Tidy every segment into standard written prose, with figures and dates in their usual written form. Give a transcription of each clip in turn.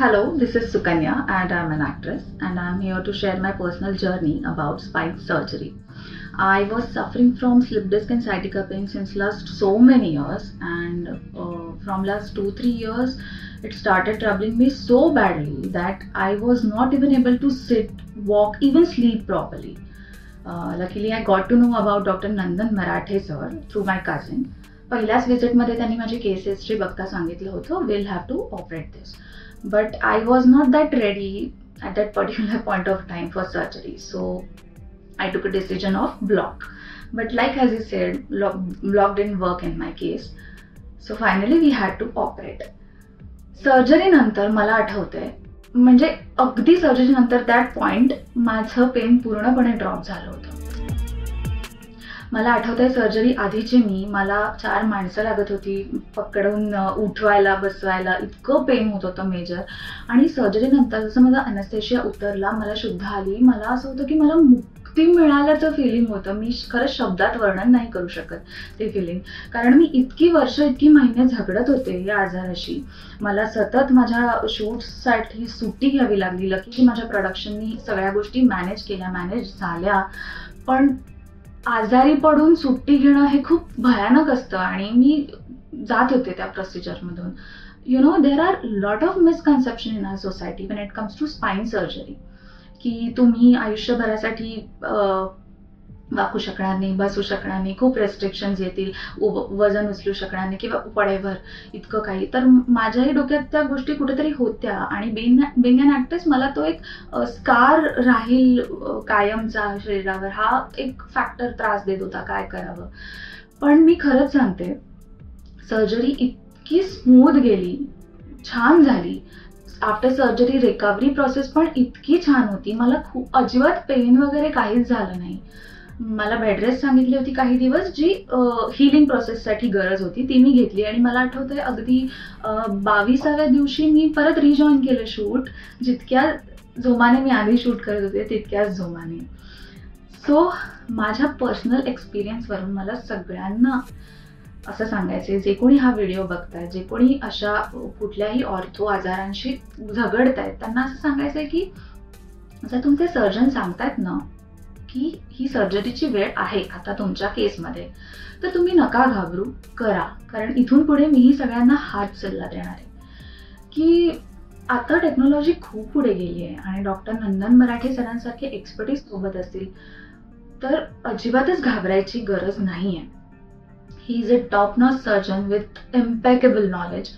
Hello, this is Sukanya and I'm an actress and I'm here to share my personal journey about spine surgery. I was suffering from slip disc and sciatica pain since last so many years, and from last 2-3 years it started troubling me so badly that I was not even able to sit, walk, even sleep properly. Luckily I got to know about Dr. Nandan Marathe sir through my cousin. पहिल्याच विजिटमध्ये त्यांनी माझी केस history बघता सांगितलं होतं, will have to operate this. But I was not that ready at that particular point of time for surgery. So I took a decision of block. But like as you said, block didn't work in my case. So finally we had to operate. Surgery नंतर मला आठवतंय, म्हणजे अगदी surgery नंतर that point माझं pen पूर्णपणे drop झालं होतं. मला आठवतंय सर्जरी आधीची मला 4 माणसं लागत होती पकडून उठवायला बसवायला, इतकं पेन होत होतं मेजर. आणि सर्जरी नंतर जसं माझा अनेस्थेशिया उतरला, मला शुद्ध आली, मला असं होतं की मला मुक्ती मिळाल्याचं फिलिंग होतं. मी खरंच शब्दात वर्णन नाही करू शकत ते फिलिंग, कारण मी इतकी वर्ष इतकी महिने झगडत होते या आजाराशी. मला सतत माझ्या शूट्ससाठी सुट्टी घ्यावी लागली. लकी माझ्या प्रोडक्शननी सगळ्या गोष्टी मॅनेज झाल्या, पण आजारी पडून सुट्टी घेणं हे खूप भयानक असतं आणि मी जात होते त्या प्रोसिजरमधून. You know, there are lot of misconception in our society when it comes to spine surgery, की तुम्ही आयुष्यभरासाठी वाकू शकणार नाही, बसू शकणार नाही, खूप रेस्ट्रिक्शन्स येतील, वजन उचलू शकणार नाही किंवा वडेवर इतकं काही. तर माझ्याही डोक्यात त्या गोष्टी कुठेतरी होत्या आणि बिंग अन ॲक्ट्रेस मला तो एक स्कार राहील कायमचा शरीरावर, हा एक फॅक्टर त्रास देत होता. काय करावं. पण मी खरंच सांगते, सर्जरी इतकी स्मूथ गेली, छान झाली. आफ्टर सर्जरी रिकव्हरी प्रोसेस पण इतकी छान होती. मला खूप अजिबात पेन वगैरे काहीच झालं नाही. मला बेड रेस्ट सांगितली होती काही दिवस, जी हिलिंग प्रोसेससाठी गरज होती, ती मी घेतली. आणि मला आठवतंय अगदी 22व्या दिवशी मी परत रिजॉईन केलं शूट. जितक्या जोमाने मी आधी शूट करत होते तितक्याच जोमाने. सो माझ्या पर्सनल एक्सपिरियन्सवरून मला सगळ्यांना असं सांगायचं आहे, जे कोणी हा व्हिडिओ बघताय, जे कोणी अशा कुठल्याही ऑर्थो आजारांशी झगडतायत, त्यांना असं सांगायचं आहे की जर तुमचे सर्जन सांगतायत ना की ही सर्जरीची वेळ आहे आता तुमच्या केसमध्ये, तर तुम्ही नका घाबरू, करा. कारण इथून पुढे मीही सगळ्यांना हाच सल्ला देणार आहे की आता टेक्नॉलॉजी खूप पुढे गेली आहे आणि डॉक्टर नंदन मराठे सरांसारखे एक्सपर्टीज सोबत असतील तर अजिबातच घाबरायची गरज नाही आहे. He is a top notch surgeon with impeccable knowledge.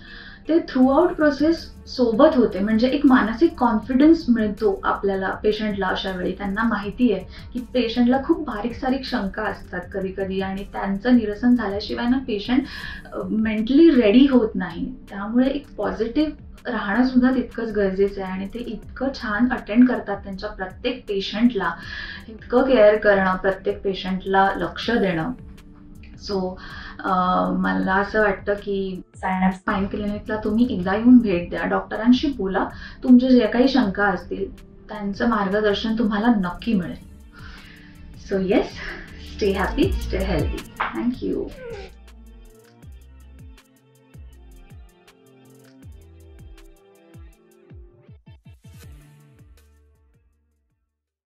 ते थ्रू आउट प्रोसेस सोबत होते, म्हणजे एक मानसिक कॉन्फिडन्स मिळतो आपल्याला पेशंटला. अशा वेळी त्यांना माहिती आहे की पेशंटला खूप बारीक सारीक शंका असतात कधी कधी, आणि त्यांचं निरसन झाल्याशिवाय ना पेशंट मेंटली रेडी होत नाही. त्यामुळे एक पॉझिटिव्ह राहणं सुद्धा तितकंच गरजेचं आहे. आणि ते इतकं छान अटेंड करतात त्यांच्या प्रत्येक पेशंटला, इतकं केअर करणं, प्रत्येक पेशंटला लक्ष देणं. सो मला असं वाटतं की सायनॅप्स स्पाइन क्लिनिकला तुम्ही एकदा येऊन भेट द्या, डॉक्टरांशी बोला, तुमचे जे काही शंका असतील त्यांचं मार्गदर्शन तुम्हाला नक्की मिळेल. So yes, stay happy, stay healthy. Thank you.